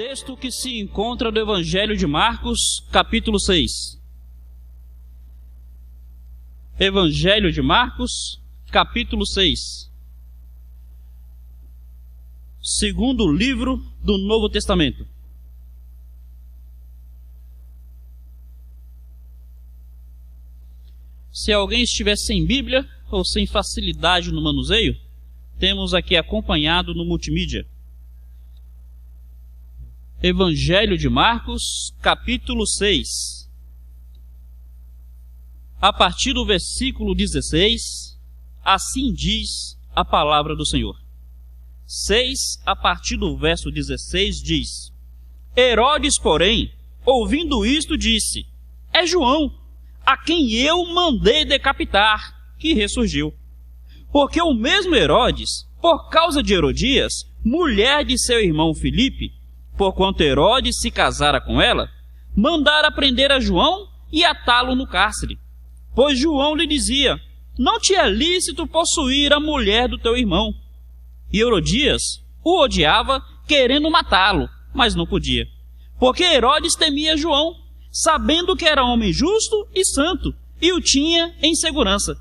texto que se encontra no Evangelho de Marcos, capítulo 6. Evangelho de Marcos, capítulo 6. Segundo livro do Novo Testamento. Se alguém estiver sem Bíblia ou sem facilidade no manuseio, temos aqui acompanhado no multimídia. Evangelho de Marcos, capítulo 6. A partir do versículo 16, assim diz a palavra do Senhor. 6, a partir do verso 16, diz: Herodes, porém, ouvindo isto, disse: É João, a quem eu mandei decapitar, que ressurgiu. Porque o mesmo Herodes, por causa de Herodias, mulher de seu irmão Filipe, porquanto Herodes se casara com ela, mandara prender a João e atá-lo no cárcere. Pois João lhe dizia: Não te é lícito possuir a mulher do teu irmão. E Herodias o odiava, querendo matá-lo, mas não podia. Porque Herodes temia João, sabendo que era homem justo e santo, e o tinha em segurança.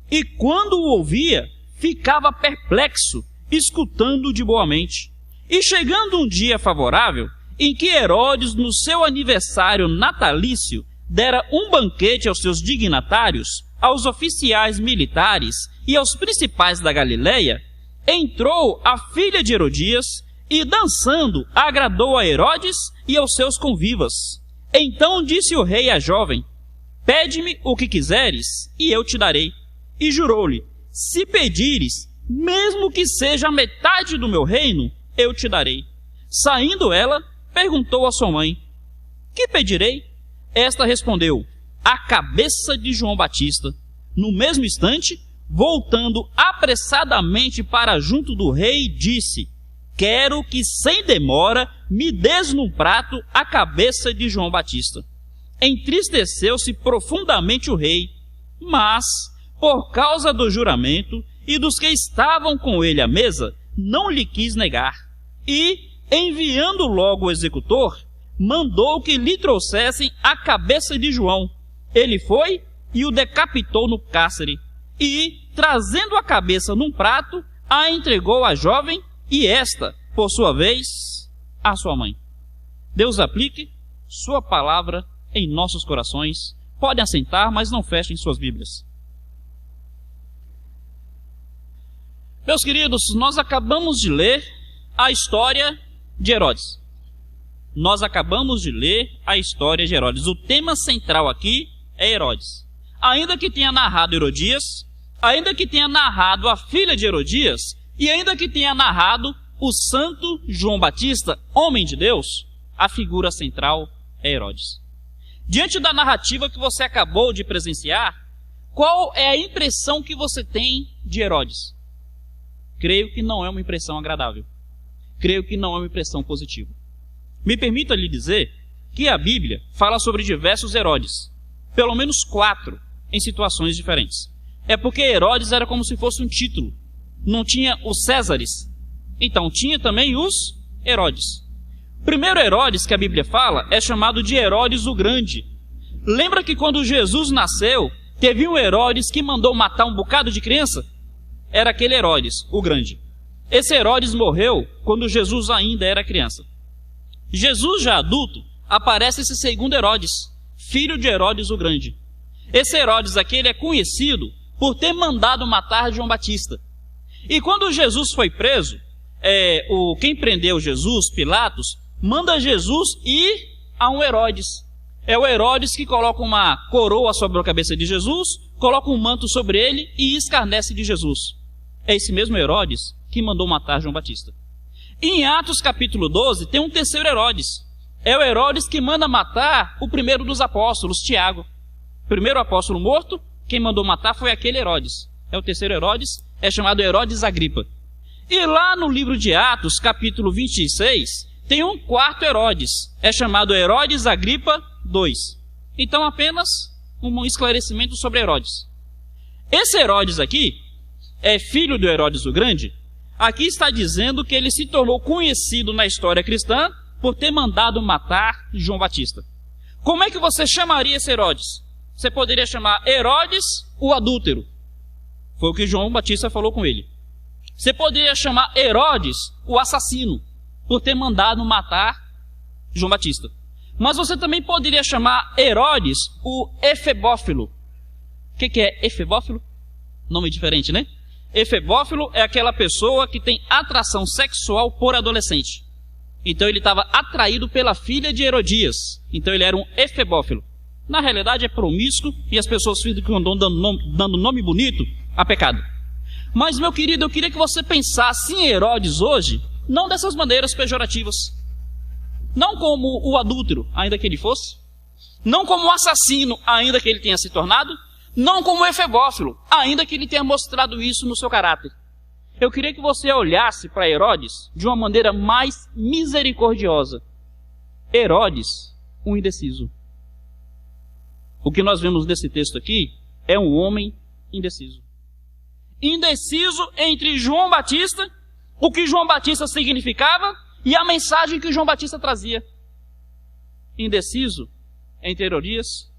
E quando o ouvia, ficava perplexo, escutando de boa mente. E chegando um dia favorável, em que Herodes, no seu aniversário natalício, dera um banquete aos seus dignatários, aos oficiais militares e aos principais da Galileia, entrou a filha de Herodias e, dançando, agradou a Herodes e aos seus convivas. Então disse o rei à jovem: Pede-me o que quiseres, e eu te darei. E jurou-lhe: Se pedires, mesmo que seja a metade do meu reino, eu te darei. Saindo ela, perguntou à sua mãe: Que pedirei? Esta respondeu: A cabeça de João Batista. No mesmo instante, voltando apressadamente para junto do rei, disse: Quero que sem demora me des num prato a cabeça de João Batista. Entristeceu-se profundamente o rei, mas, por causa do juramento e dos que estavam com ele à mesa, não lhe quis negar. E, enviando logo o executor, mandou que lhe trouxessem a cabeça de João. Ele foi e o decapitou no cárcere. E, trazendo a cabeça num prato, a entregou à jovem e esta, por sua vez, à sua mãe. Deus aplique sua palavra em nossos corações. Podem assentar, mas não fechem suas Bíblias. Meus queridos, nós acabamos de ler a história de Herodes. Nós acabamos de ler a história de Herodes. O tema central aqui é Herodes. Ainda que tenha narrado Herodias, ainda que tenha narrado a filha de Herodias, e ainda que tenha narrado o santo João Batista, homem de Deus, a figura central é Herodes. Diante da narrativa que você acabou de presenciar, qual é a impressão que você tem de Herodes? Creio que não é uma impressão agradável. Creio que não é uma impressão positiva. Me permita lhe dizer que a Bíblia fala sobre diversos Herodes, pelo menos 4, em situações diferentes. É porque Herodes era como se fosse um título. Não tinha os Césares, então tinha também os Herodes. O primeiro Herodes que a Bíblia fala é chamado de Herodes o Grande. Lembra que quando Jesus nasceu, teve um Herodes que mandou matar um bocado de criança? Era aquele Herodes, o Grande. Esse Herodes morreu quando Jesus ainda era criança. Jesus, já adulto, aparece esse segundo Herodes, filho de Herodes o Grande. Esse Herodes aqui, ele é conhecido por ter mandado matar João Batista. E quando Jesus foi preso, quem prendeu Jesus, Pilatos, manda Jesus ir a um Herodes. É o Herodes que coloca uma coroa sobre a cabeça de Jesus, coloca um manto sobre ele e escarnece de Jesus. É esse mesmo Herodes que mandou matar João Batista. E em Atos capítulo 12 tem um terceiro Herodes. É o Herodes que manda matar o primeiro dos apóstolos, Tiago. O primeiro apóstolo morto, quem mandou matar foi aquele Herodes. É o terceiro Herodes, é chamado Herodes Agripa. E lá no livro de Atos, capítulo 26, tem um quarto Herodes. É chamado Herodes Agripa II. Então apenas um esclarecimento sobre Herodes. Esse Herodes aqui é filho do Herodes o Grande. Aqui está dizendo que ele se tornou conhecido na história cristã por ter mandado matar João Batista. Como é que você chamaria esse Herodes? Você poderia chamar Herodes o adúltero. Foi o que João Batista falou com ele. Você poderia chamar Herodes o assassino, por ter mandado matar João Batista. Mas você também poderia chamar Herodes o efebófilo. O que é efebófilo? Nome diferente, né? Efebófilo é aquela pessoa que tem atração sexual por adolescente. Então ele estava atraído pela filha de Herodias. Então ele era um efebófilo. Na realidade é promíscuo e as pessoas ficam dando nome bonito a pecado. Mas, meu querido, eu queria que você pensasse em Herodes hoje, não dessas maneiras pejorativas. Não como o adúltero, ainda que ele fosse. Não como o assassino, ainda que ele tenha se tornado. Não como o efebófilo, ainda que ele tenha mostrado isso no seu caráter. Eu queria que você olhasse para Herodes de uma maneira mais misericordiosa. Herodes, um indeciso. O que nós vemos nesse texto aqui é um homem indeciso. Indeciso entre João Batista, o que João Batista significava e a mensagem que João Batista trazia. Indeciso entre Herodias,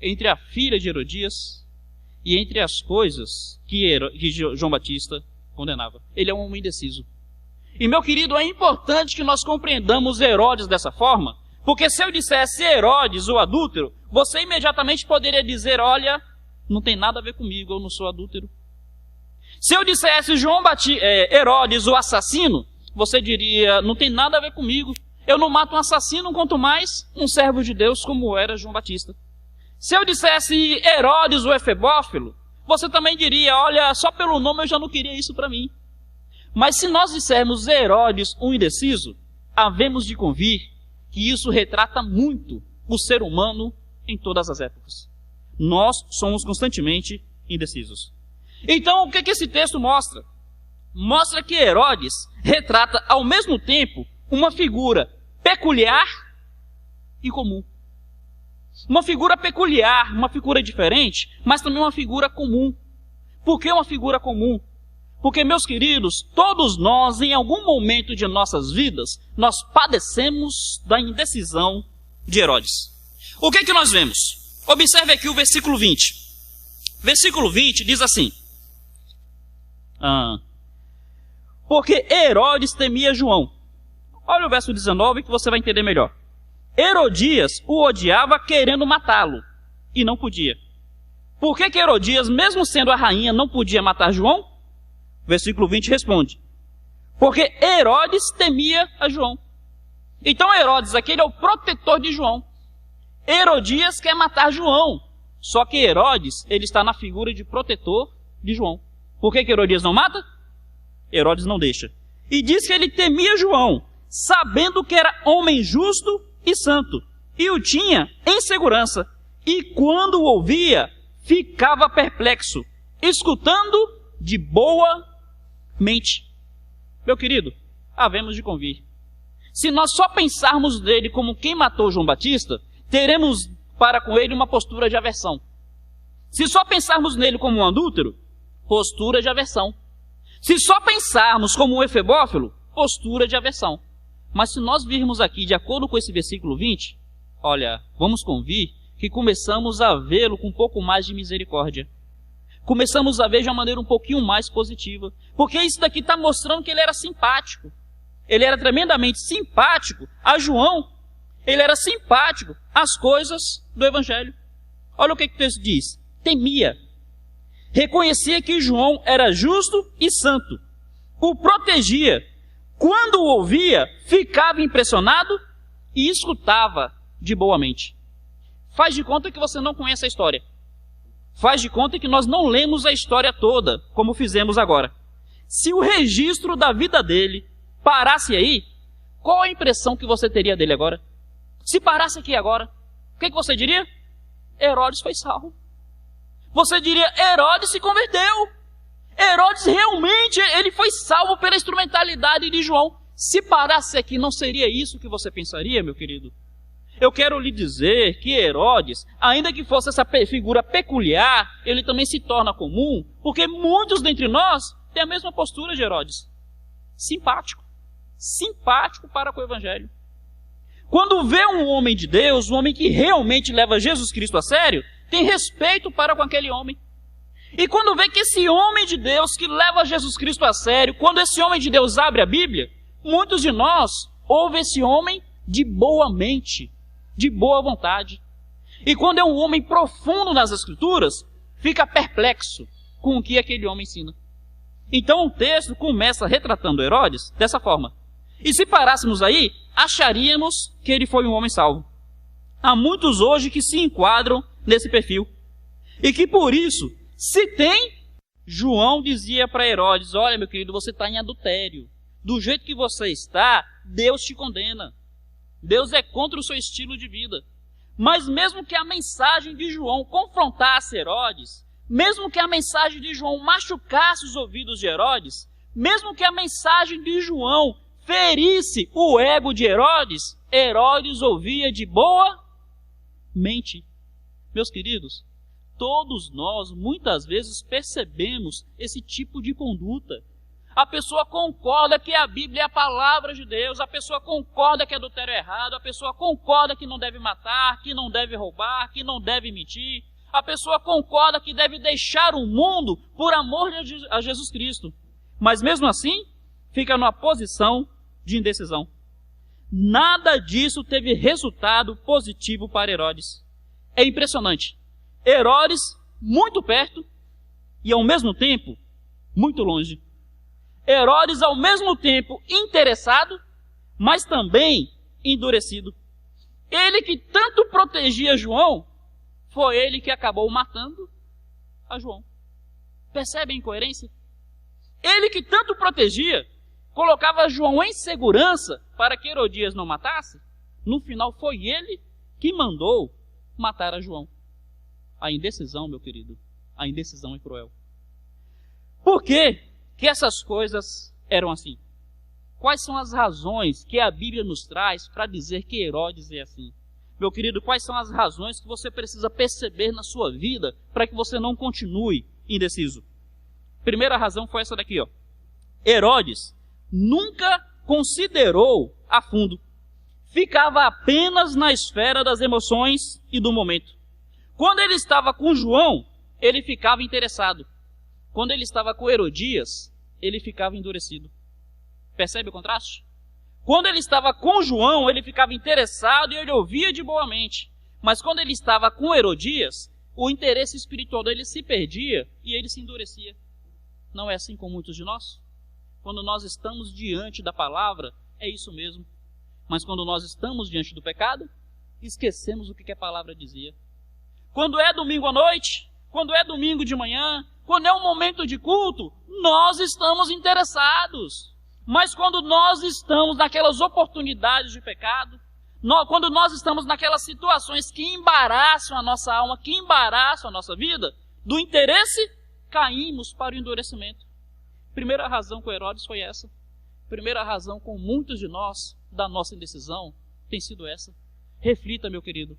entre a filha de Herodias e entre as coisas que João Batista condenava. Ele é um homem indeciso. E, meu querido, é importante que nós compreendamos Herodes dessa forma, porque se eu dissesse Herodes, o adúltero, você imediatamente poderia dizer, olha, não tem nada a ver comigo, eu não sou adúltero. Se eu dissesse Herodes, o assassino, você diria, não tem nada a ver comigo, eu não mato um assassino, quanto mais um servo de Deus como era João Batista. Se eu dissesse Herodes, o efebófilo, você também diria, olha, só pelo nome eu já não queria isso para mim. Mas se nós dissermos Herodes, um indeciso, havemos de convir que isso retrata muito o ser humano em todas as épocas. Nós somos constantemente indecisos. Então, o que esse texto mostra? Mostra que Herodes retrata ao mesmo tempo uma figura peculiar e comum. Uma figura peculiar, uma figura diferente, mas também uma figura comum. Por que uma figura comum? Porque, meus queridos, todos nós, em algum momento de nossas vidas, nós padecemos da indecisão de Herodes. O que nós vemos? Observe aqui o versículo 20. Versículo 20 diz assim: porque Herodes temia João. Olha o verso 19 que você vai entender melhor. Herodias o odiava querendo matá-lo, e não podia. Por que Herodias, mesmo sendo a rainha, não podia matar João? Versículo 20 responde: porque Herodes temia a João. Então Herodes aqui, ele é o protetor de João. Herodias quer matar João, só que Herodes, ele está na figura de protetor de João. Por que Herodias não mata? Herodes não deixa. E diz que ele temia João, sabendo que era homem justo e santo, e o tinha em segurança, e quando o ouvia, ficava perplexo, escutando de boa mente. Meu querido, havemos de convir. Se nós só pensarmos nele como quem matou João Batista, teremos para com ele uma postura de aversão. Se só pensarmos nele como um adúltero, postura de aversão. Se só pensarmos como um efebófilo, postura de aversão. Mas se nós virmos aqui de acordo com esse versículo 20, olha, vamos convir que começamos a vê-lo com um pouco mais de misericórdia. Começamos a ver de uma maneira um pouquinho mais positiva. Porque isso daqui está mostrando que ele era simpático. Ele era tremendamente simpático a João. Ele era simpático às coisas do Evangelho. Olha o que o texto diz. Temia. Reconhecia que João era justo e santo. O protegia. Quando o ouvia, ficava impressionado e escutava de boa mente. Faz de conta que você não conhece a história. Faz de conta que nós não lemos a história toda, como fizemos agora. Se o registro da vida dele parasse aí, qual a impressão que você teria dele agora? Se parasse aqui agora, o que você diria? Herodes foi salvo. Você diria, Herodes se converteu. Herodes realmente, ele foi salvo pela instrumentalidade de João. Se parasse aqui, não seria isso que você pensaria, meu querido? Eu quero lhe dizer que Herodes, ainda que fosse essa figura peculiar, ele também se torna comum, porque muitos dentre nós têm a mesma postura de Herodes. Simpático. Simpático para com o Evangelho. quando vê um homem de Deus, um homem que realmente leva Jesus Cristo a sério, tem respeito para com aquele homem. E quando vê que esse homem de Deus que leva Jesus Cristo a sério, quando esse homem de Deus abre a Bíblia, muitos de nós ouvem esse homem de boa mente, de boa vontade. E quando é um homem profundo nas Escrituras, fica perplexo com o que aquele homem ensina. Então o texto começa retratando Herodes dessa forma. E se parássemos aí, acharíamos que ele foi um homem salvo. Há muitos hoje que se enquadram nesse perfil. E que por isso, se tem, João dizia para Herodes: olha, meu querido, você está em adultério. Do jeito que você está, Deus te condena. Deus é contra o seu estilo de vida. Mas mesmo que a mensagem de João confrontasse Herodes, mesmo que a mensagem de João machucasse os ouvidos de Herodes, mesmo que a mensagem de João ferisse o ego de Herodes, Herodes ouvia de boa mente. Meus queridos, todos nós muitas vezes percebemos esse tipo de conduta. A pessoa concorda que a Bíblia é a palavra de Deus, a pessoa concorda que adultério é errado, a pessoa concorda que não deve matar, que não deve roubar, que não deve mentir, a pessoa concorda que deve deixar o mundo por amor a Jesus Cristo. Mas mesmo assim, fica numa posição de indecisão. Nada disso teve resultado positivo para Herodes. É impressionante. Herodes muito perto e ao mesmo tempo muito longe. Herodes ao mesmo tempo interessado, mas também endurecido. Ele que tanto protegia João, foi ele que acabou matando a João. Percebe a incoerência? Ele que tanto protegia, colocava João em segurança para que Herodias não matasse, no final foi ele que mandou matar a João. A indecisão, meu querido, a indecisão é cruel. Por quê que essas coisas eram assim? Quais são as razões que a Bíblia nos traz para dizer que Herodes é assim? Meu querido, quais são as razões que você precisa perceber na sua vida para que você não continue indeciso? Primeira razão foi essa daqui, ó. Herodes nunca considerou a fundo. Ficava apenas na esfera das emoções e do momento. Quando ele estava com João, ele ficava interessado. Quando ele estava com Herodias, ele ficava endurecido. Percebe o contraste? Quando ele estava com João, ele ficava interessado e ele ouvia de boa mente. Mas quando ele estava com Herodias, o interesse espiritual dele se perdia e ele se endurecia. Não é assim com muitos de nós? Quando nós estamos diante da palavra, é isso mesmo. Mas quando nós estamos diante do pecado, esquecemos o que a palavra dizia. Quando é domingo à noite, quando é domingo de manhã, quando é um momento de culto, nós estamos interessados. Mas quando nós estamos naquelas oportunidades de pecado, quando nós estamos naquelas situações que embaraçam a nossa alma, que embaraçam a nossa vida, do interesse, caímos para o endurecimento. Primeira razão com Herodes foi essa. Primeira razão com muitos de nós, da nossa indecisão, tem sido essa. Reflita, meu querido.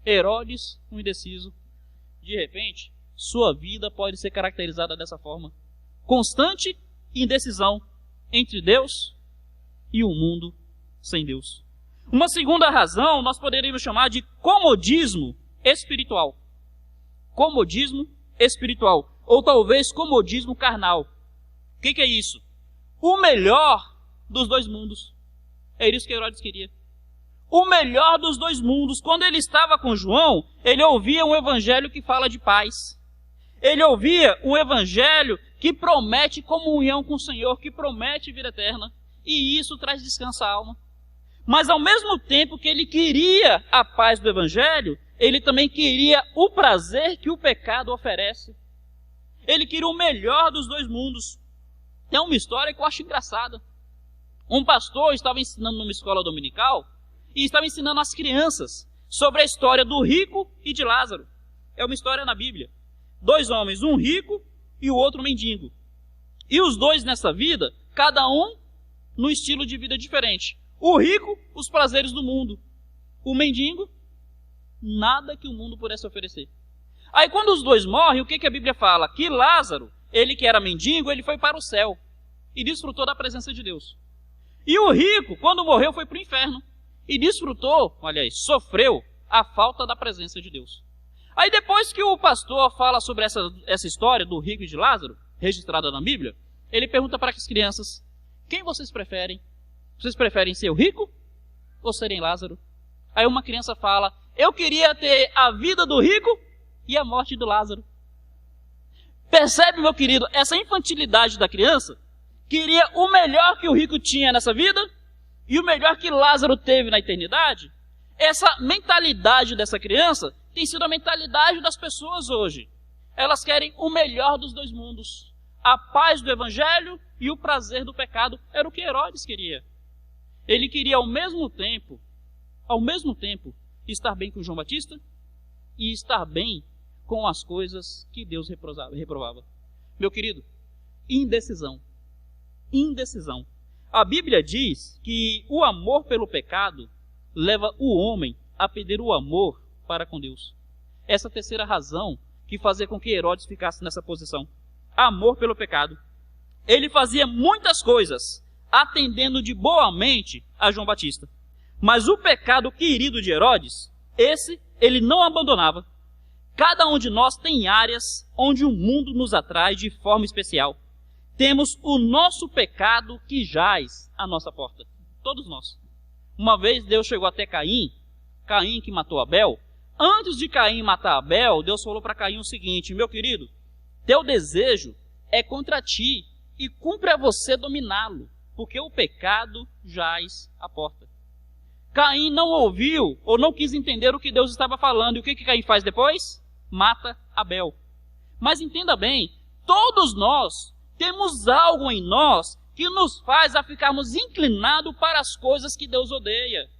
Herodes, um indeciso. De repente, sua vida pode ser caracterizada dessa forma. Constante indecisão entre Deus e um mundo sem Deus. Uma segunda razão nós poderíamos chamar de comodismo espiritual. Comodismo espiritual. Ou talvez comodismo carnal. O que é isso? O melhor dos dois mundos. É isso que Herodes queria. O melhor dos dois mundos. Quando ele estava com João, ele ouvia um evangelho que fala de paz. Ele ouvia um evangelho que promete comunhão com o Senhor, que promete vida eterna. E isso traz descanso à alma. Mas ao mesmo tempo que ele queria a paz do evangelho, ele também queria o prazer que o pecado oferece. Ele queria o melhor dos dois mundos. Tem uma história que eu acho engraçada. Um pastor estava ensinando numa escola dominical e estava ensinando às crianças sobre a história do rico e de Lázaro. É uma história na Bíblia. Dois homens, um rico e o outro mendigo. E os dois nessa vida, cada um num estilo de vida diferente. O rico, os prazeres do mundo. O mendigo, nada que o mundo pudesse oferecer. Aí quando os dois morrem, o que a Bíblia fala? Que Lázaro, ele que era mendigo, ele foi para o céu e desfrutou da presença de Deus. E o rico, quando morreu, foi para o inferno e desfrutou, sofreu a falta da presença de Deus. Aí depois que o pastor fala sobre essa história do rico e de Lázaro, registrada na Bíblia, ele pergunta para as crianças: quem vocês preferem? Vocês preferem ser o rico ou serem Lázaro? Aí uma criança fala: eu queria ter a vida do rico e a morte do Lázaro. Percebe, meu querido, essa infantilidade da criança? Queria o melhor que o rico tinha nessa vida e o melhor que Lázaro teve na eternidade. Essa mentalidade dessa criança tem sido a mentalidade das pessoas hoje. Elas querem o melhor dos dois mundos. A paz do evangelho e o prazer do pecado. Era o que Herodes queria. Ele queria ao mesmo tempo, estar bem com João Batista e estar bem com as coisas que Deus reprovava. Meu querido, indecisão. A Bíblia diz que o amor pelo pecado leva o homem a perder o amor para com Deus. Essa terceira razão que fazia com que Herodes ficasse nessa posição. Amor pelo pecado. Ele fazia muitas coisas, atendendo de boa mente a João Batista. Mas o pecado querido de Herodes, esse ele não abandonava. Cada um de nós tem áreas onde o mundo nos atrai de forma especial. Temos o nosso pecado que jaz à nossa porta. Todos nós. Uma vez Deus chegou até Caim que matou Abel. Antes de Caim matar Abel, Deus falou para Caim o seguinte: meu querido, teu desejo é contra ti e cumpre a você dominá-lo, porque o pecado jaz à porta. Caim não ouviu ou não quis entender o que Deus estava falando. E o que Caim faz depois? Mata Abel. Mas entenda bem, todos nós temos algo em nós que nos faz a ficarmos inclinados para as coisas que Deus odeia.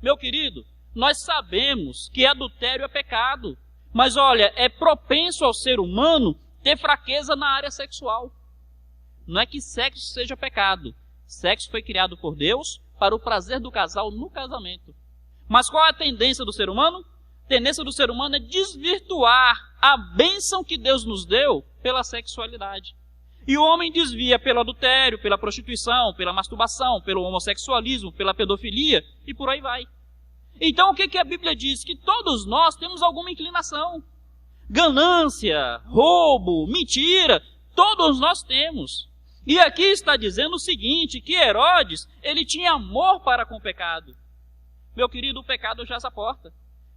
Meu querido, nós sabemos que adultério é pecado, mas olha, é propenso ao ser humano ter fraqueza na área sexual. Não é que sexo seja pecado. Sexo foi criado por Deus para o prazer do casal no casamento. Mas qual é a tendência do ser humano? A tendência do ser humano é desvirtuar a bênção que Deus nos deu pela sexualidade. E o homem desvia pelo adultério, pela prostituição, pela masturbação, pelo homossexualismo, pela pedofilia e por aí vai. Então o que a Bíblia diz? Que todos nós temos alguma inclinação. Ganância, roubo, mentira, todos nós temos. E aqui está dizendo o seguinte, que Herodes, ele tinha amor para com o pecado. Meu querido, o pecado jaz à porta.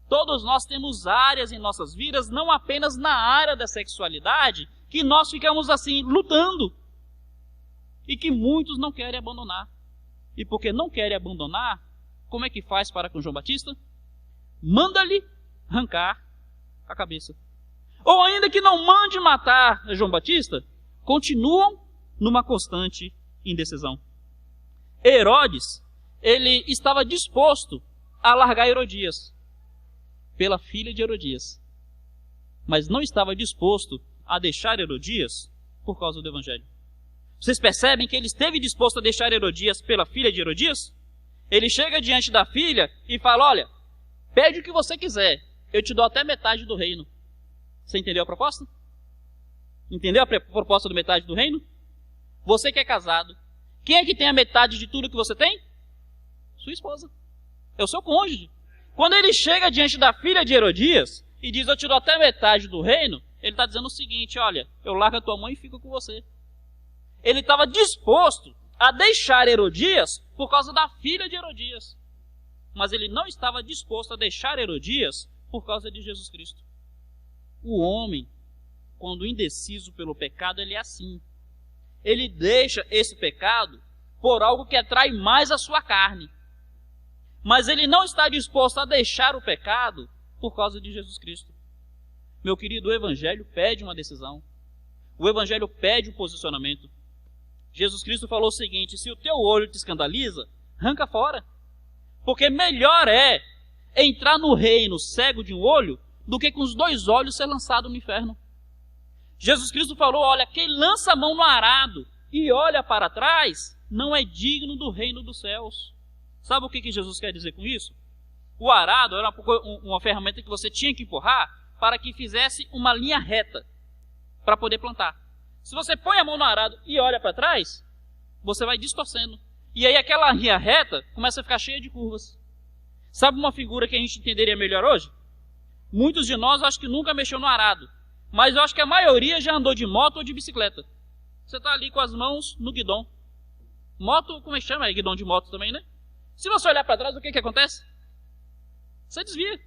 Todos nós temos áreas em nossas vidas, não apenas na área da sexualidade, que nós ficamos assim, lutando. E que muitos não querem abandonar. E porque não querem abandonar, como é que faz para com João Batista? Manda-lhe arrancar a cabeça. Ou ainda que não mande matar João Batista, continuam numa constante indecisão. Herodes, ele estava disposto a largar Herodias pela filha de Herodias, mas não estava disposto a deixar Herodias por causa do evangelho. Vocês percebem que ele esteve disposto a deixar Herodias pela filha de Herodias? Ele chega diante da filha e fala: olha, pede o que você quiser, eu te dou até metade do reino. Você entendeu a proposta? Entendeu a proposta do metade do reino? Você que é casado, quem é que tem a metade de tudo que você tem? Sua esposa. É o seu cônjuge. Quando ele chega diante da filha de Herodias e diz: eu te dou até metade do reino, ele está dizendo o seguinte: olha, eu largo a tua mãe e fico com você. Ele estava disposto a deixar Herodias por causa da filha de Herodias. Mas ele não estava disposto a deixar Herodias por causa de Jesus Cristo. O homem, quando indeciso pelo pecado, ele é assim. Ele deixa esse pecado por algo que atrai mais a sua carne. Mas ele não está disposto a deixar o pecado por causa de Jesus Cristo. Meu querido, o Evangelho pede uma decisão. O Evangelho pede um posicionamento. Jesus Cristo falou o seguinte: se o teu olho te escandaliza, arranca fora. Porque melhor é entrar no reino cego de um olho do que com os dois olhos ser lançado no inferno. Jesus Cristo falou: olha, quem lança a mão no arado e olha para trás, não é digno do reino dos céus. Sabe o que Jesus quer dizer com isso? O arado era uma ferramenta que você tinha que empurrar para que fizesse uma linha reta para poder plantar. Se você põe a mão no arado e olha para trás, você vai distorcendo. E aí aquela linha reta começa a ficar cheia de curvas. Sabe uma figura que a gente entenderia melhor hoje? Muitos de nós acho que nunca mexeu no arado, mas eu acho que a maioria já andou de moto ou de bicicleta. Você está ali com as mãos no guidão. Moto, como é que chama? É guidão de moto também, né? Se você olhar para trás, o que acontece? Você desvia.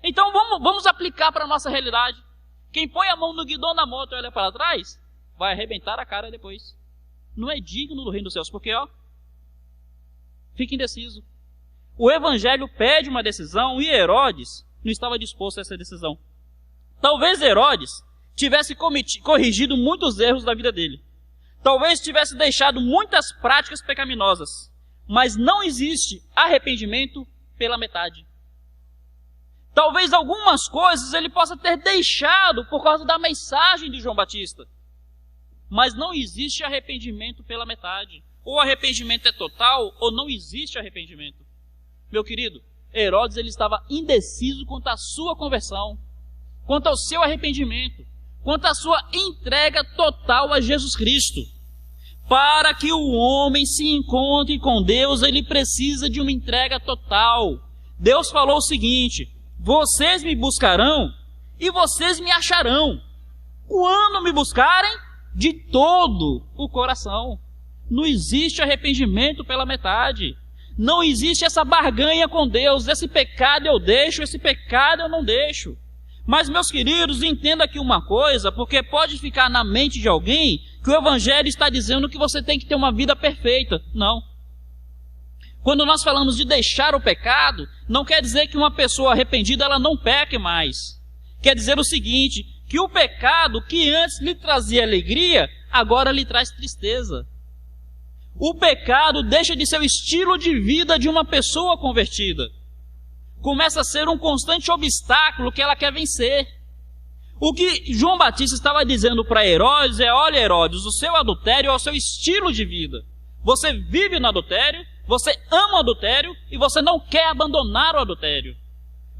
Então vamos aplicar para a nossa realidade. Quem põe a mão no guidão da moto e olha para trás, vai arrebentar a cara depois. Não é digno do reino dos céus, porque fica indeciso. O evangelho pede uma decisão e Herodes não estava disposto a essa decisão. Talvez Herodes tivesse corrigido muitos erros da vida dele. Talvez tivesse deixado muitas práticas pecaminosas. Mas não existe arrependimento pela metade. Talvez algumas coisas ele possa ter deixado por causa da mensagem de João Batista. Mas não existe arrependimento pela metade. Ou arrependimento é total, ou não existe arrependimento. Meu querido, Herodes ele estava indeciso quanto à sua conversão, quanto ao seu arrependimento, quanto à sua entrega total a Jesus Cristo. Para que o homem se encontre com Deus, ele precisa de uma entrega total. Deus falou o seguinte: vocês me buscarão e vocês me acharão, quando me buscarem de todo o coração. Não existe arrependimento pela metade. Não existe essa barganha com Deus. Esse pecado eu deixo, esse pecado eu não deixo. Mas, meus queridos, entenda aqui uma coisa, porque pode ficar na mente de alguém que o Evangelho está dizendo que você tem que ter uma vida perfeita. Não. Quando nós falamos de deixar o pecado, não quer dizer que uma pessoa arrependida ela não peque mais. Quer dizer o seguinte, que o pecado que antes lhe trazia alegria, agora lhe traz tristeza. O pecado deixa de ser o estilo de vida de uma pessoa convertida. Começa a ser um constante obstáculo que ela quer vencer. O que João Batista estava dizendo para Herodes é: olha, Herodes, o seu adultério é o seu estilo de vida. Você vive no adultério, você ama o adultério e você não quer abandonar o adultério.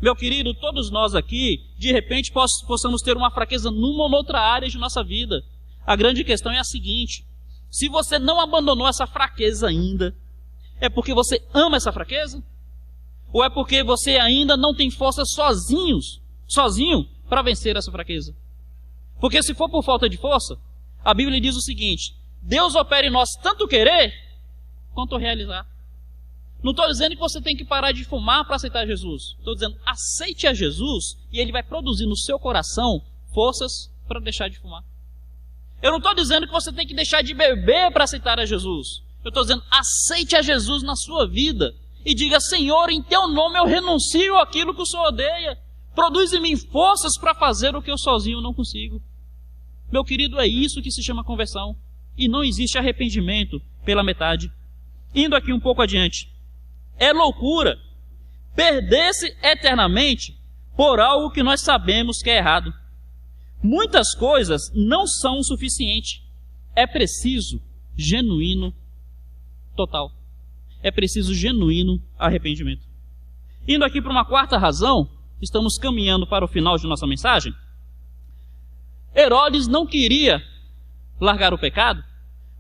Meu querido, todos nós aqui, de repente, possamos ter uma fraqueza numa ou noutra área de nossa vida. A grande questão é a seguinte: se você não abandonou essa fraqueza ainda, é porque você ama essa fraqueza? Ou é porque você ainda não tem força sozinho para vencer essa fraqueza? Porque se for por falta de força, a Bíblia diz o seguinte: Deus opera em nós tanto querer quanto realizar. Não estou dizendo que você tem que parar de fumar para aceitar Jesus. Estou dizendo, aceite a Jesus e Ele vai produzir no seu coração forças para deixar de fumar. Eu não estou dizendo que você tem que deixar de beber para aceitar a Jesus. Eu estou dizendo, aceite a Jesus na sua vida e diga: Senhor, em teu nome eu renuncio àquilo que o Senhor odeia. Produz em mim forças para fazer o que eu sozinho não consigo. Meu querido, é isso que se chama conversão. E não existe arrependimento pela metade. Indo aqui um pouco adiante. É loucura perder-se eternamente por algo que nós sabemos que é errado. Muitas coisas não são o suficiente. É preciso genuíno total. É preciso genuíno arrependimento. Indo aqui para uma quarta razão, estamos caminhando para o final de nossa mensagem. Herodes não queria largar o pecado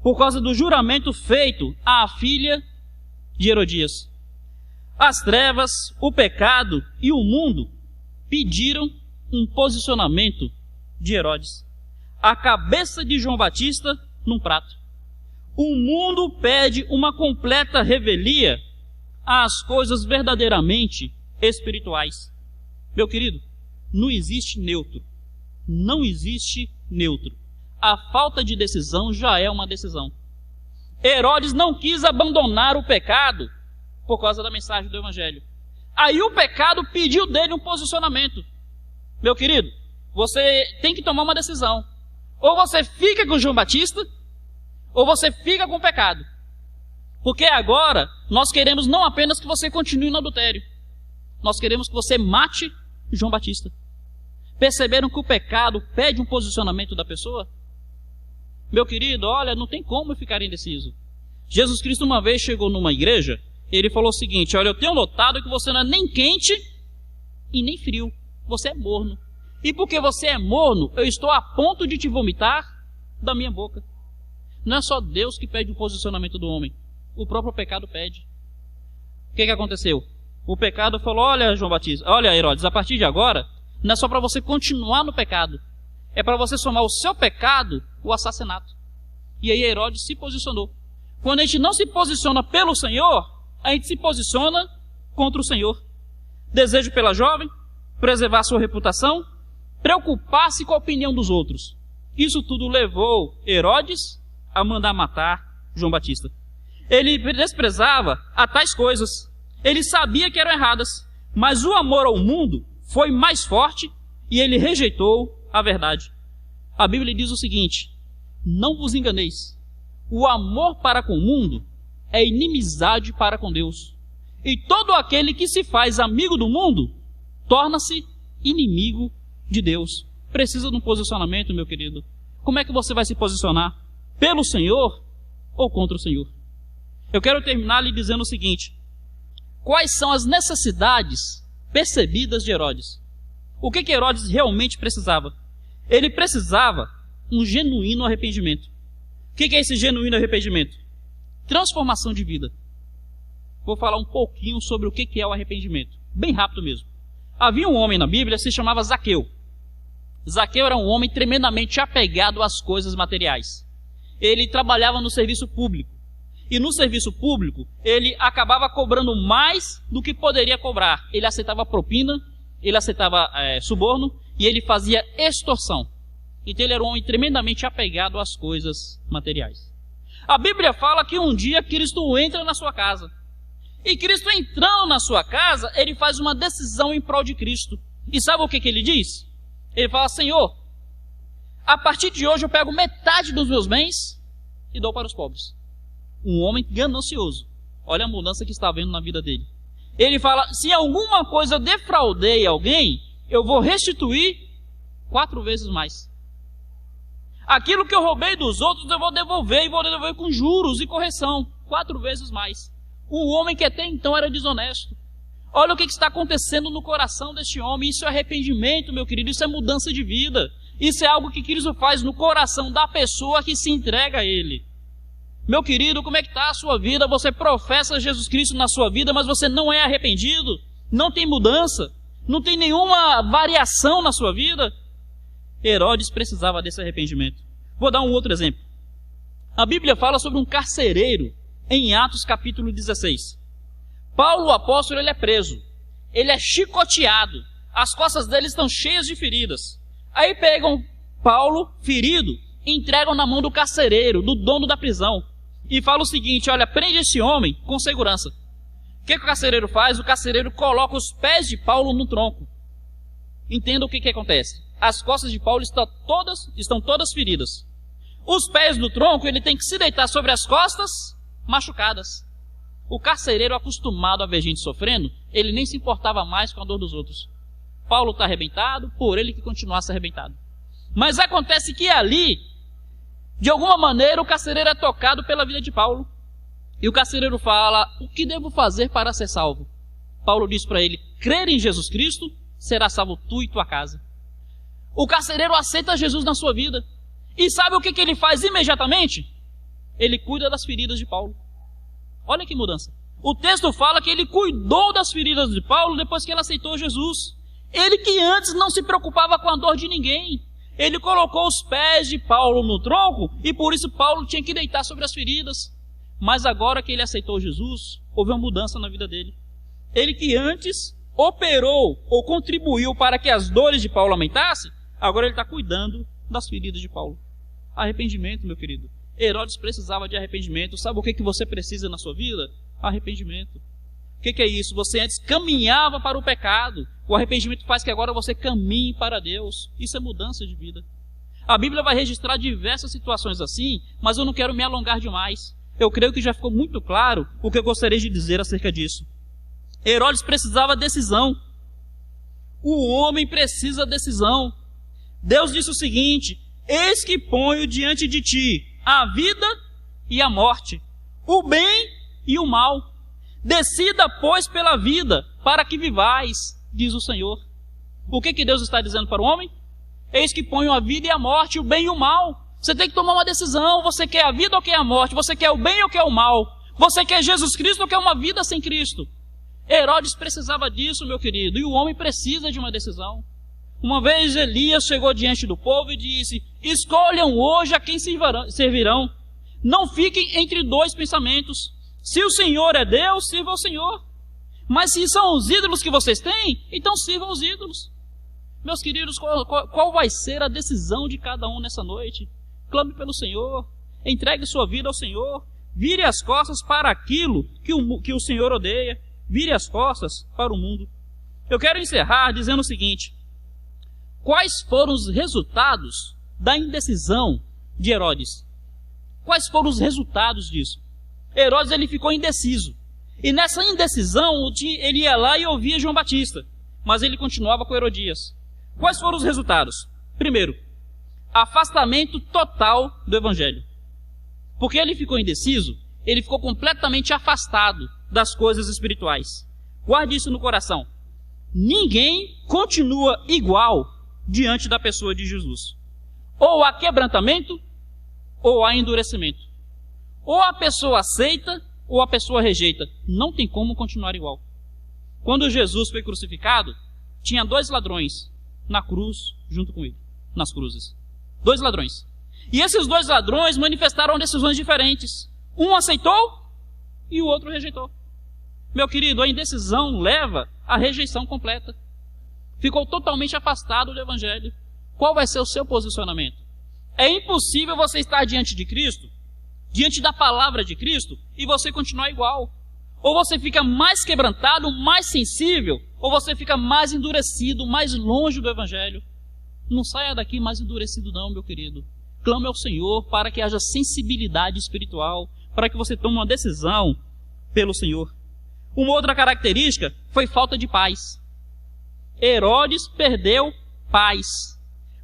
por causa do juramento feito à filha de Herodias. As trevas, o pecado e o mundo pediram um posicionamento de Herodes. A cabeça de João Batista num prato. O mundo pede uma completa revelia às coisas verdadeiramente espirituais. Meu querido, não existe neutro. Não existe neutro. A falta de decisão já é uma decisão. Herodes não quis abandonar o pecado por causa da mensagem do Evangelho. Aí o pecado pediu dele um posicionamento. Meu querido, você tem que tomar uma decisão. Ou você fica com João Batista, ou você fica com o pecado. Porque agora nós queremos não apenas que você continue no adultério. Nós queremos que você mate João Batista. Perceberam que o pecado pede um posicionamento da pessoa? Meu querido, olha, não tem como ficar indeciso. Jesus Cristo uma vez chegou numa igreja, ele falou o seguinte: olha, eu tenho notado que você não é nem quente e nem frio. Você é morno. E porque você é morno, eu estou a ponto de te vomitar da minha boca. Não é só Deus que pede o posicionamento do homem. O próprio pecado pede. O que aconteceu? O pecado falou, olha João Batista, olha Herodes, a partir de agora, não é só para você continuar no pecado, é para você somar o seu pecado, o assassinato. E aí Herodes se posicionou. Quando a gente não se posiciona pelo Senhor, a gente se posiciona contra o Senhor. Desejo pela jovem, preservar sua reputação, preocupar-se com a opinião dos outros. Isso tudo levou Herodes a mandar matar João Batista. Ele desprezava a tais coisas. Ele sabia que eram erradas, mas o amor ao mundo foi mais forte e ele rejeitou a verdade. A Bíblia diz o seguinte: não vos enganeis, o amor para com o mundo é inimizade para com Deus. E todo aquele que se faz amigo do mundo torna-se inimigo de Deus. Precisa de um posicionamento, meu querido. Como é que você vai se posicionar? Pelo Senhor ou contra o Senhor? Eu quero terminar lhe dizendo o seguinte: quais são as necessidades percebidas de Herodes? O que Herodes realmente precisava? Ele precisava um genuíno arrependimento. O que é esse genuíno arrependimento? Transformação de vida. Vou falar um pouquinho sobre o que é o arrependimento. Bem rápido mesmo. Havia um homem na Bíblia que se chamava Zaqueu. Zaqueu era um homem tremendamente apegado às coisas materiais. Ele trabalhava no serviço público. E no serviço público, ele acabava cobrando mais do que poderia cobrar. Ele aceitava propina, ele aceitava suborno e ele fazia extorsão. Então ele era um homem tremendamente apegado às coisas materiais. A Bíblia fala que um dia Cristo entra na sua casa. E Cristo entrando na sua casa, ele faz uma decisão em prol de Cristo. E sabe o que ele diz? Ele fala: Senhor, a partir de hoje eu pego metade dos meus bens e dou para os pobres. Um homem ganancioso. Olha a mudança que está havendo na vida dele. Ele fala: se alguma coisa eu defraudei alguém, eu vou restituir 4 vezes mais. Aquilo que eu roubei dos outros eu vou devolver, e vou devolver com juros e correção, 4 vezes mais. Um homem que até então era desonesto. Olha o que está acontecendo no coração deste homem. Isso é arrependimento, meu querido. Isso é mudança de vida. Isso é algo que Cristo faz no coração da pessoa que se entrega a Ele. Meu querido, como é que está a sua vida? Você professa Jesus Cristo na sua vida, mas você não é arrependido? Não tem mudança? Não tem nenhuma variação na sua vida? Herodes precisava desse arrependimento. Vou dar um outro exemplo. A Bíblia fala sobre um carcereiro em Atos capítulo 16. Paulo, o apóstolo, ele é preso. Ele é chicoteado. As costas dele estão cheias de feridas. Aí pegam Paulo, ferido, e entregam na mão do carcereiro, do dono da prisão. E fala o seguinte: olha, prende esse homem com segurança. O que o carcereiro faz? O carcereiro coloca os pés de Paulo no tronco. Entenda o que acontece. As costas de Paulo estão todas feridas. Os pés do tronco, ele tem que se deitar sobre as costas machucadas. O carcereiro, acostumado a ver gente sofrendo, ele nem se importava mais com a dor dos outros. Paulo está arrebentado, por ele que continuasse arrebentado. Mas acontece que ali, de alguma maneira, o carcereiro é tocado pela vida de Paulo. E o carcereiro fala: o que devo fazer para ser salvo? Paulo diz para ele: crer em Jesus Cristo, será salvo tu e tua casa. O carcereiro aceita Jesus na sua vida. E sabe o que ele faz imediatamente? Ele cuida das feridas de Paulo. Olha que mudança. O texto fala que ele cuidou das feridas de Paulo depois que ele aceitou Jesus. Ele que antes não se preocupava com a dor de ninguém. Ele colocou os pés de Paulo no tronco e por isso Paulo tinha que deitar sobre as feridas. Mas agora que ele aceitou Jesus, houve uma mudança na vida dele. Ele que antes operou ou contribuiu para que as dores de Paulo aumentassem, agora ele está cuidando das feridas de Paulo. Arrependimento, meu querido. Herodes precisava de arrependimento. Sabe o que você precisa na sua vida? Arrependimento. O que é isso? Você antes caminhava para o pecado. O arrependimento faz que agora você caminhe para Deus. Isso é mudança de vida. A Bíblia vai registrar diversas situações assim, mas eu não quero me alongar demais. Eu creio que já ficou muito claro o que eu gostaria de dizer acerca disso. Herodes precisava de decisão. O homem precisa de decisão. Deus disse o seguinte: eis que ponho diante de ti a vida e a morte, o bem e o mal. Decida, pois, pela vida, para que vivais, diz o Senhor. O que Deus está dizendo para o homem? Eis que ponho a vida e a morte, o bem e o mal. Você tem que tomar uma decisão. Você quer a vida ou quer a morte? Você quer o bem ou quer o mal? Você quer Jesus Cristo ou quer uma vida sem Cristo? Herodes precisava disso, meu querido, e o homem precisa de uma decisão. Uma vez Elias chegou diante do povo e disse: escolham hoje a quem servirão. Não fiquem entre dois pensamentos. Se o Senhor é Deus, sirva ao Senhor. Mas se são os ídolos que vocês têm, então sirvam os ídolos. Meus queridos, qual vai ser a decisão de cada um nessa noite? Clame pelo Senhor, entregue sua vida ao Senhor, vire as costas para aquilo que o Senhor odeia, vire as costas para o mundo. Eu quero encerrar dizendo o seguinte: quais foram os resultados da indecisão de Herodes? Quais foram os resultados disso? Herodes, ele ficou indeciso. E nessa indecisão, ele ia lá e ouvia João Batista, mas ele continuava com Herodias. Quais foram os resultados? Primeiro, afastamento total do evangelho. Porque ele ficou indeciso, ele ficou completamente afastado das coisas espirituais. Guarde isso no coração. Ninguém continua igual diante da pessoa de Jesus. Ou há quebrantamento, ou há endurecimento. Ou a pessoa aceita, ou a pessoa rejeita. Não tem como continuar igual. Quando Jesus foi crucificado, tinha 2 ladrões na cruz, junto com ele, nas cruzes. 2 ladrões. E esses 2 ladrões manifestaram decisões diferentes. Um aceitou e o outro rejeitou. Meu querido, a indecisão leva à rejeição completa. Ficou totalmente afastado do evangelho. Qual vai ser o seu posicionamento? É impossível você estar diante de Cristo, diante da palavra de Cristo, e você continuar igual. Ou você fica mais quebrantado, mais sensível, ou você fica mais endurecido, mais longe do evangelho. Não saia daqui mais endurecido não, meu querido. Clame ao Senhor para que haja sensibilidade espiritual, para que você tome uma decisão pelo Senhor. Uma outra característica foi falta de paz. Herodes perdeu paz.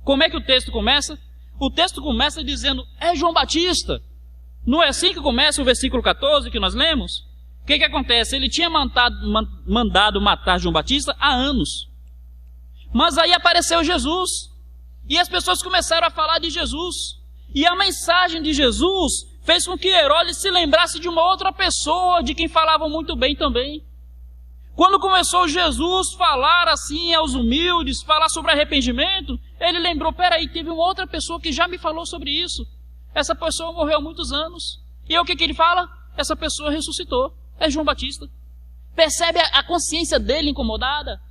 Como é que o texto começa? O texto começa dizendo: é João Batista. Não é assim que começa o versículo 14 que nós lemos? O que acontece? Ele tinha mandado matar João Batista há anos. Mas aí apareceu Jesus. E as pessoas começaram a falar de Jesus. E a mensagem de Jesus fez com que Herodes se lembrasse de uma outra pessoa, de quem falavam muito bem também. Quando começou Jesus falar assim aos humildes, falar sobre arrependimento, ele lembrou: peraí, teve uma outra pessoa que já me falou sobre isso. Essa pessoa morreu há muitos anos. E o que ele fala? Essa pessoa ressuscitou. É João Batista. Percebe a consciência dele incomodada?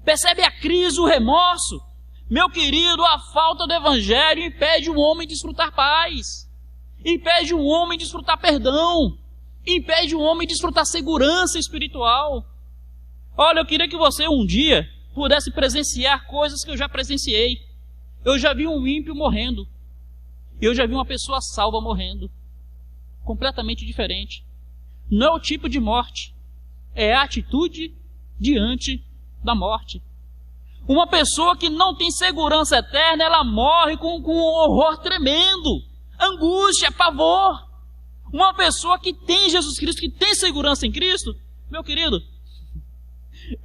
Percebe a crise, o remorso? Meu querido, a falta do evangelho impede o homem de desfrutar paz. Impede o homem de desfrutar perdão. Impede o homem de desfrutar segurança espiritual. Olha, eu queria que você um dia pudesse presenciar coisas que eu já presenciei. Eu já vi um ímpio morrendo. Eu já vi uma pessoa salva morrendo. Completamente diferente. Não é o tipo de morte. É a atitude diante da morte. Uma pessoa que não tem segurança eterna, ela morre com um horror tremendo. Angústia, pavor. Uma pessoa que tem Jesus Cristo, que tem segurança em Cristo, meu querido,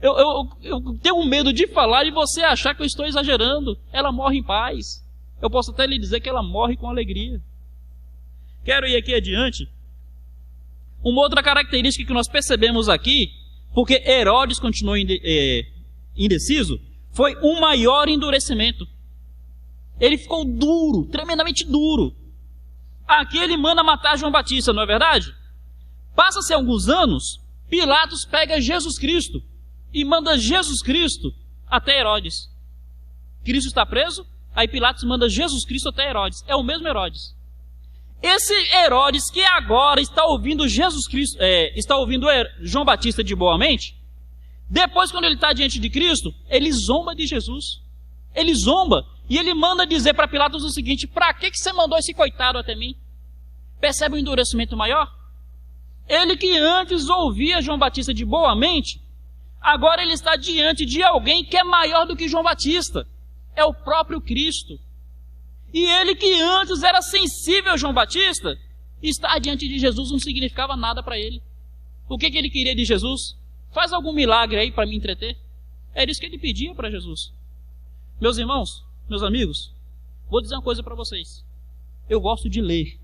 eu tenho medo de falar e você achar que eu estou exagerando. Ela morre em paz. Eu posso até lhe dizer que ela morre com alegria. Quero ir aqui adiante. Uma outra característica que nós percebemos aqui, porque Herodes continuou indeciso, foi um maior endurecimento. Ele ficou duro, tremendamente duro. Aqui ele manda matar João Batista, não é verdade? Passa-se alguns anos, Pilatos pega Jesus Cristo e manda Jesus Cristo até Herodes. Cristo está preso, aí Pilatos manda Jesus Cristo até Herodes. É o mesmo Herodes. Esse Herodes que agora está ouvindo Jesus Cristo, está ouvindo João Batista de boa mente, depois quando ele está diante de Cristo, ele zomba de Jesus. Ele zomba e ele manda dizer para Pilatos o seguinte: para que você mandou esse coitado até mim? Percebe o endurecimento maior? Ele que antes ouvia João Batista de boa mente, agora ele está diante de alguém que é maior do que João Batista. É o próprio Cristo. E ele que antes era sensível a João Batista, estar diante de Jesus não significava nada para ele. O que ele queria de Jesus? Faz algum milagre aí para me entreter. Era isso que ele pedia para Jesus. Meus irmãos, meus amigos, vou dizer uma coisa para vocês. Eu gosto de ler.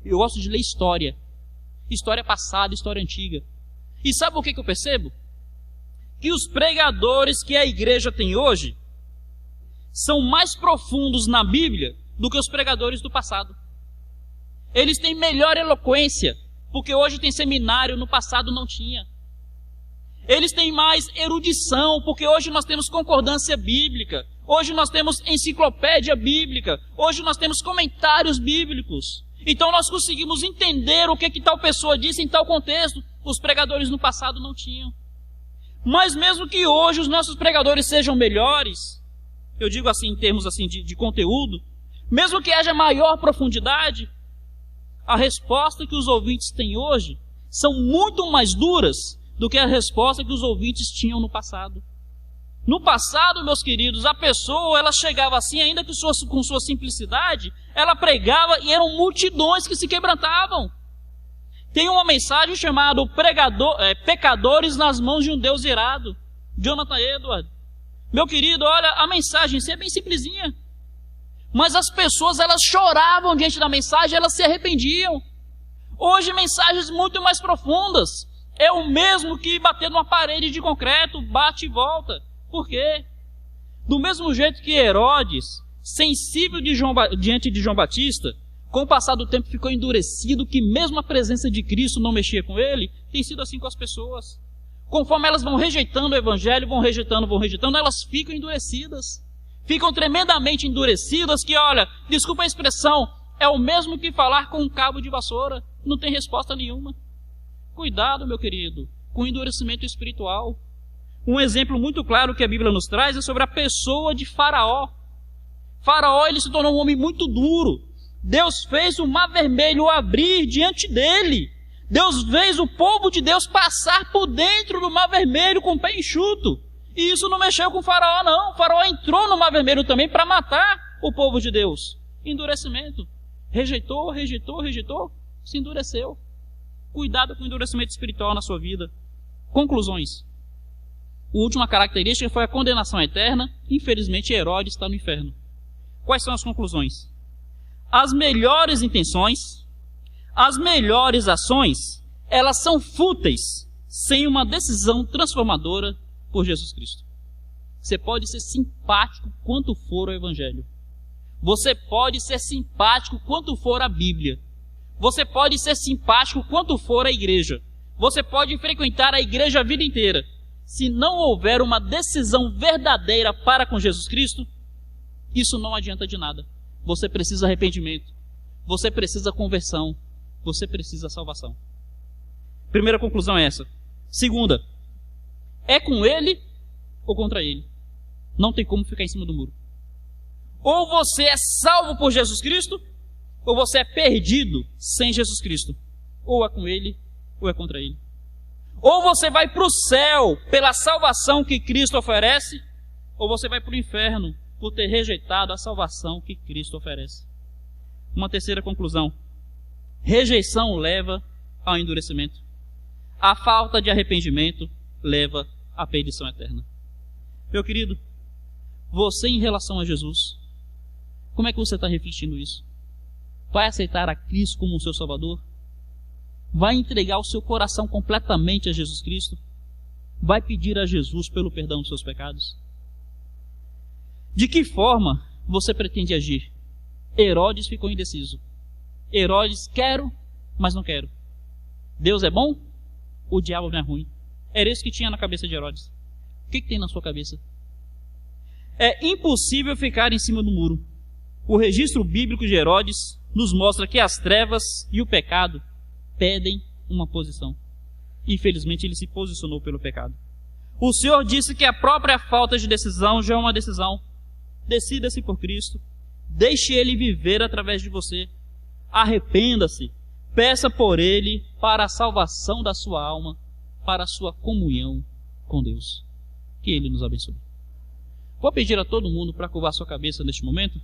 Eu gosto de ler história. História passada, história antiga. E sabe o que eu percebo? que os pregadores que a igreja tem hoje são mais profundos na Bíblia do que os pregadores do passado. Eles têm melhor eloquência, porque hoje tem seminário, no passado não tinha. Eles têm mais erudição, porque hoje nós temos concordância bíblica. Hoje nós temos enciclopédia bíblica. Hoje nós temos comentários bíblicos. Então nós conseguimos entender o que tal pessoa disse em tal contexto. Os pregadores no passado não tinham. Mas mesmo que hoje os nossos pregadores sejam melhores, eu digo assim em termos assim de conteúdo, mesmo que haja maior profundidade, a resposta que os ouvintes têm hoje são muito mais duras do que a resposta que os ouvintes tinham no passado. No passado, meus queridos, a pessoa, ela chegava assim, ainda que com sua simplicidade, ela pregava e eram multidões que se quebrantavam. Tem uma mensagem chamada Pecadores nas mãos de um Deus irado, Jonathan Edwards. Meu querido, olha, a mensagem é bem simplesinha. Mas as pessoas, elas choravam diante da mensagem, elas se arrependiam. Hoje, mensagens muito mais profundas. É o mesmo que bater numa parede de concreto, bate e volta. Por quê? Do mesmo jeito que Herodes, sensível diante de João Batista, com o passar do tempo ficou endurecido, que mesmo a presença de Cristo não mexia com ele, tem sido assim com as pessoas. Conforme elas vão rejeitando o evangelho, vão rejeitando, elas ficam endurecidas. Ficam tremendamente endurecidas que, olha, desculpa a expressão, é o mesmo que falar com um cabo de vassoura. Não tem resposta nenhuma. Cuidado, meu querido, com o endurecimento espiritual. Um exemplo muito claro que a Bíblia nos traz é sobre a pessoa de Faraó. Faraó, ele se tornou um homem muito duro. Deus fez o mar vermelho abrir diante dele. Deus fez o povo de Deus passar por dentro do mar vermelho com o pé enxuto. E isso não mexeu com o Faraó, não. O Faraó entrou no mar vermelho também para matar o povo de Deus. Endurecimento. Rejeitou, se endureceu. Cuidado com o endurecimento espiritual na sua vida. Conclusões. A última característica foi a condenação eterna. Infelizmente, Herodes está no inferno. Quais são as conclusões? As melhores intenções, as melhores ações, elas são fúteis sem uma decisão transformadora por Jesus Cristo. Você pode ser simpático quanto for ao Evangelho. Você pode ser simpático quanto for à Bíblia. Você pode ser simpático quanto for à igreja. Você pode frequentar a igreja a vida inteira. Se não houver uma decisão verdadeira para com Jesus Cristo, isso não adianta de nada. Você precisa arrependimento. Você precisa conversão. Você precisa salvação. Primeira conclusão é essa. Segunda, é com ele ou contra ele. Não tem como ficar em cima do muro. Ou você é salvo por Jesus Cristo, ou você é perdido sem Jesus Cristo. Ou é com ele, ou é contra ele. Ou você vai para o céu pela salvação que Cristo oferece, ou você vai para o inferno por ter rejeitado a salvação que Cristo oferece. Uma terceira conclusão. Rejeição leva ao endurecimento. A falta de arrependimento leva à perdição eterna. Meu querido, você em relação a Jesus, como é que você está refletindo isso? Vai aceitar a Cristo como o seu Salvador? Vai entregar o seu coração completamente a Jesus Cristo? Vai pedir a Jesus pelo perdão dos seus pecados? De que forma você pretende agir? Herodes ficou indeciso. Herodes, quero, mas não quero. Deus é bom? O diabo não é ruim. Era isso que tinha na cabeça de Herodes. O que tem na sua cabeça? É impossível ficar em cima do muro. O registro bíblico de Herodes nos mostra que as trevas e o pecado pedem uma posição. Infelizmente, ele se posicionou pelo pecado. O Senhor disse que a própria falta de decisão já é uma decisão. Decida-se por Cristo. Deixe Ele viver através de você. Arrependa-se. Peça por Ele para a salvação da sua alma, para a sua comunhão com Deus. Que Ele nos abençoe. Vou pedir a todo mundo para curvar sua cabeça neste momento.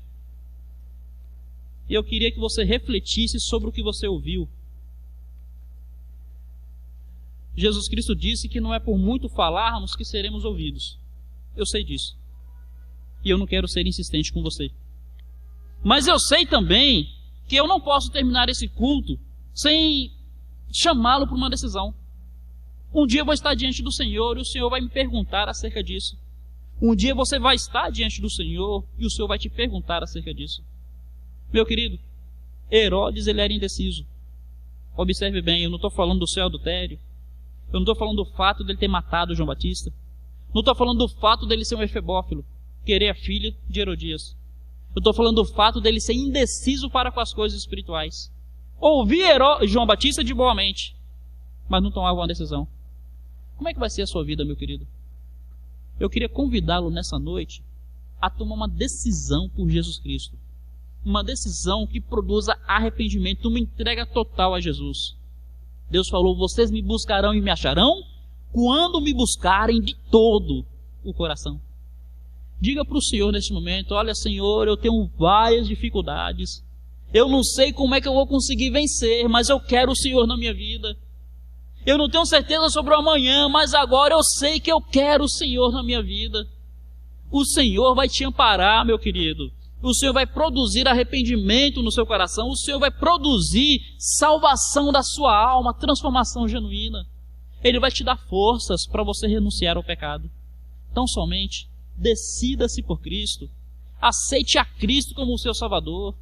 E eu queria que você refletisse sobre o que você ouviu. Jesus Cristo disse que não é por muito falarmos que seremos ouvidos. Eu sei disso. E eu não quero ser insistente com você. Mas eu sei também que eu não posso terminar esse culto sem chamá-lo para uma decisão. Um dia eu vou estar diante do Senhor e o Senhor vai me perguntar acerca disso. Um dia você vai estar diante do Senhor e o Senhor vai te perguntar acerca disso. Meu querido, Herodes, ele era indeciso. Observe bem, eu não estou falando do seu adultério. Eu não estou falando do fato dele ter matado João Batista. Não estou falando do fato dele ser um efebófilo, querer a filha de Herodias. Eu estou falando do fato dele ser indeciso para com as coisas espirituais. Ouvir João Batista de boa mente, mas não tomava uma decisão. Como é que vai ser a sua vida, meu querido? Eu queria convidá-lo nessa noite a tomar uma decisão por Jesus Cristo. Uma decisão que produza arrependimento, uma entrega total a Jesus. Deus falou, vocês me buscarão e me acharão quando me buscarem de todo o coração. Diga para o Senhor neste momento, olha Senhor, eu tenho várias dificuldades. Eu não sei como é que eu vou conseguir vencer, mas eu quero o Senhor na minha vida. Eu não tenho certeza sobre o amanhã, mas agora eu sei que eu quero o Senhor na minha vida. O Senhor vai te amparar, meu querido. O Senhor vai produzir arrependimento no seu coração. O Senhor vai produzir salvação da sua alma, transformação genuína. Ele vai te dar forças para você renunciar ao pecado. Tão somente, decida-se por Cristo. Aceite a Cristo como o seu Salvador.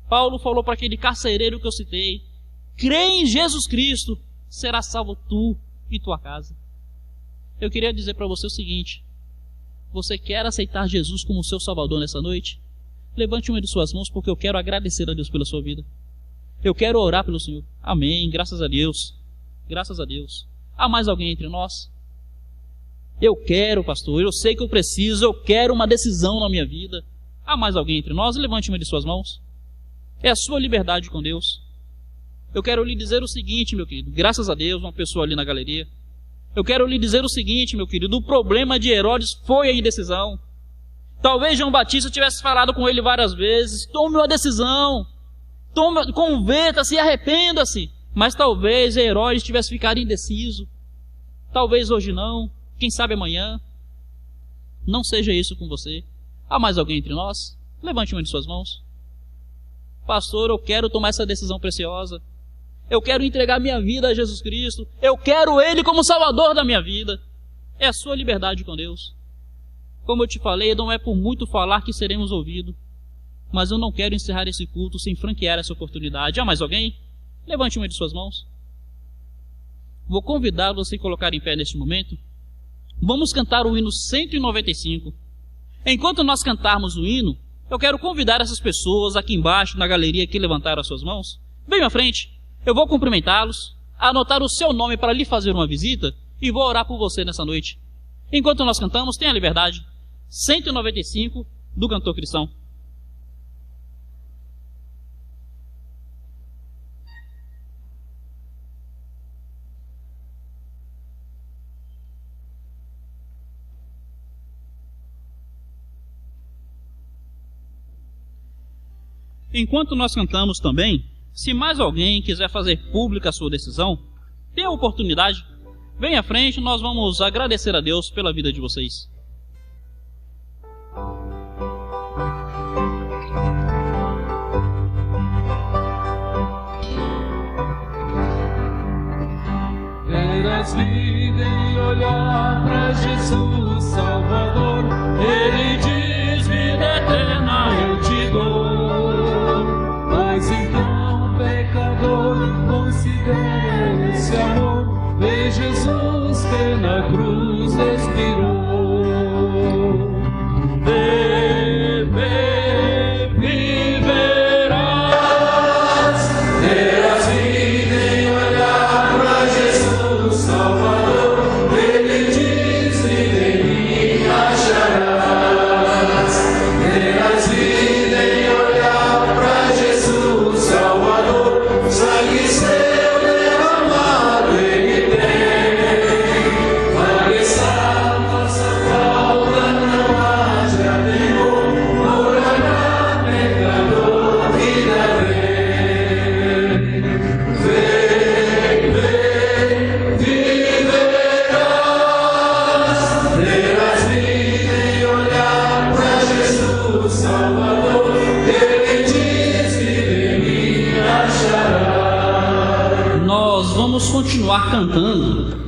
Paulo falou para aquele carcereiro que eu citei, crê em Jesus Cristo, será salvo tu e tua casa. Eu queria dizer para você o seguinte, você quer aceitar Jesus como seu Salvador nessa noite? Levante uma de suas mãos, porque eu quero agradecer a Deus pela sua vida. Eu quero orar pelo Senhor. Amém, graças a Deus. Graças a Deus. Há mais alguém entre nós? Eu quero, pastor, eu sei que eu preciso, eu quero uma decisão na minha vida. Há mais alguém entre nós? Levante uma de suas mãos. É a sua liberdade com Deus. Eu quero lhe dizer o seguinte, meu querido, graças a Deus, uma pessoa ali na galeria. Eu quero lhe dizer o seguinte, meu querido, o problema de Herodes foi a indecisão. Talvez João Batista tivesse falado com ele várias vezes, tome uma decisão, converta-se, arrependa-se. Mas talvez Herodes tivesse ficado indeciso. Talvez hoje não, quem sabe amanhã. Não seja isso com você. Há mais alguém entre nós? Levante uma de suas mãos. Pastor, eu quero tomar essa decisão preciosa. Eu quero entregar minha vida a Jesus Cristo. Eu quero Ele como Salvador da minha vida. É a sua liberdade com Deus. Como eu te falei, não é por muito falar que seremos ouvidos. Mas eu não quero encerrar esse culto sem franquear essa oportunidade. Há mais alguém? Levante uma de suas mãos. Vou convidá-lo a se colocar em pé neste momento. Vamos cantar o hino 195. Enquanto nós cantarmos o hino, eu quero convidar essas pessoas aqui embaixo, na galeria, que levantaram as suas mãos. Venham à frente. Eu vou cumprimentá-los, anotar o seu nome para lhe fazer uma visita e vou orar por você nessa noite. Enquanto nós cantamos, tenha liberdade. 195 do cantor cristão. Enquanto nós cantamos também, se mais alguém quiser fazer pública a sua decisão, tenha a oportunidade, venha à frente, nós vamos agradecer a Deus pela vida de vocês. Eras livre em olhar para Jesus Salvador, Ele diz, vida eterna eu te dou. Mas então, pecador, considera esse amor, vê Jesus que na cruz expirou. Viverás, terás vida em olhar para Jesus Salvador, Ele diz, vida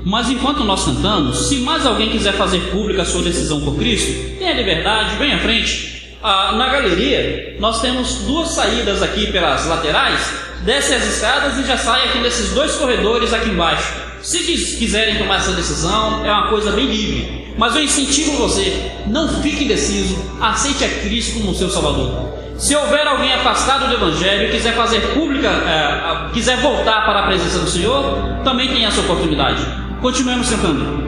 Mas enquanto nós cantamos, se mais alguém quiser fazer pública a sua decisão por Cristo, tenha liberdade, venha à frente. Na galeria, nós temos 2 saídas aqui pelas laterais. Desce as escadas e já sai aqui nesses 2 corredores aqui embaixo. Se quiserem tomar essa decisão, é uma coisa bem livre. Mas eu incentivo você, não fique indeciso, aceite a Cristo como seu Salvador. Se houver alguém afastado do Evangelho e quiser fazer pública, quiser voltar para a presença do Senhor, também tem essa oportunidade. Continuemos cantando.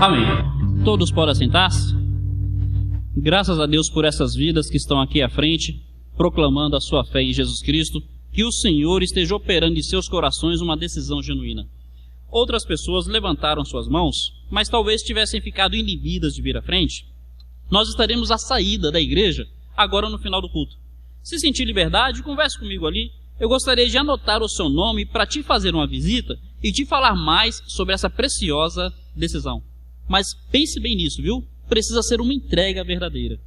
Amém. Todos podem sentar-se. Graças a Deus por essas vidas que estão aqui à frente, proclamando a sua fé em Jesus Cristo, que o Senhor esteja operando em seus corações uma decisão genuína. Outras pessoas levantaram suas mãos, mas talvez tivessem ficado inibidas de vir à frente. Nós estaremos à saída da igreja, agora no final do culto. Se sentir liberdade, converse comigo ali. Eu gostaria de anotar o seu nome para te fazer uma visita e te falar mais sobre essa preciosa decisão. Mas pense bem nisso, viu? Precisa ser uma entrega verdadeira.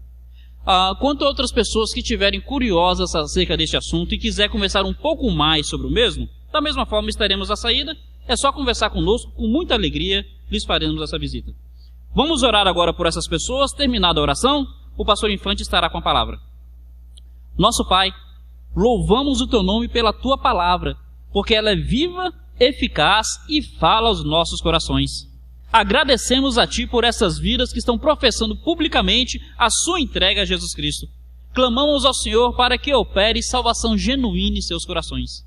Quanto a outras pessoas que estiverem curiosas acerca deste assunto e quiser conversar um pouco mais sobre o mesmo, da mesma forma estaremos à saída. É só conversar conosco, com muita alegria lhes faremos essa visita. Vamos orar agora por essas pessoas. Terminada a oração, o pastor Infante estará com a palavra. Nosso Pai, louvamos o Teu nome pela Tua palavra, porque ela é viva, eficaz e fala aos nossos corações. Agradecemos a Ti por essas vidas que estão professando publicamente a sua entrega a Jesus Cristo. Clamamos ao Senhor para que opere salvação genuína em seus corações.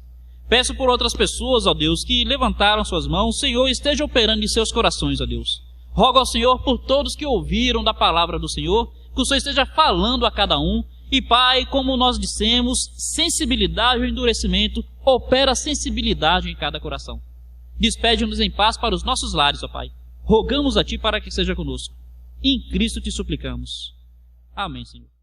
Peço por outras pessoas, ó Deus, que levantaram suas mãos. Senhor, esteja operando em seus corações, ó Deus. Rogo ao Senhor por todos que ouviram da palavra do Senhor, que o Senhor esteja falando a cada um. E Pai, como nós dissemos, sensibilidade ou endurecimento, opera sensibilidade em cada coração. Despede-nos em paz para os nossos lares, ó Pai. Rogamos a Ti para que seja conosco. Em Cristo te suplicamos. Amém, Senhor.